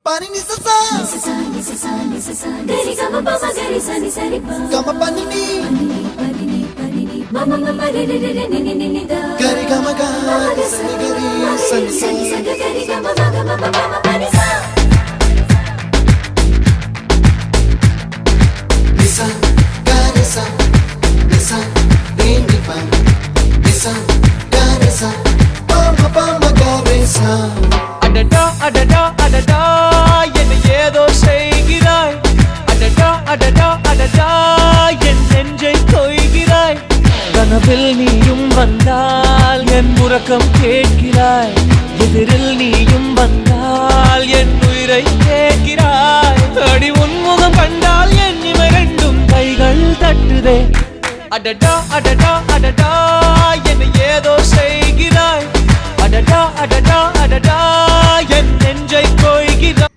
Pani ni sa sa gari ga ma pa ma gari sa ni sa ri pa ga ma pani ni ma ma ma re re re ni ni ni da gari ga ma ga sa ni gari sa ni sa gari ga ma ga ma pa ma pa ni sa ni sa gari sa re ni pa ni sa gari sa pa ma gari sa அடடா அடடா அடடா என்ன ஏதோ செய்கிறாய் அடடா அடடா அடடா என் நெஞ்சை கொய்கிறாய் கனவில் நீயும் வந்தால் என் உறக்கம் கேட்கிறாய் எதிரில் நீயும் வந்தால் என் உயிரை கேட்கிறாய் அடி உன்முகம் கண்டால் என் இவை ரெண்டும் கைகள் தட்டுதே அடடா அடடா அடடா என்ன ஏதோ செய்கிறாய் அடடா அடடா அடடா என் நெஞ்சை கொய்கிறாய்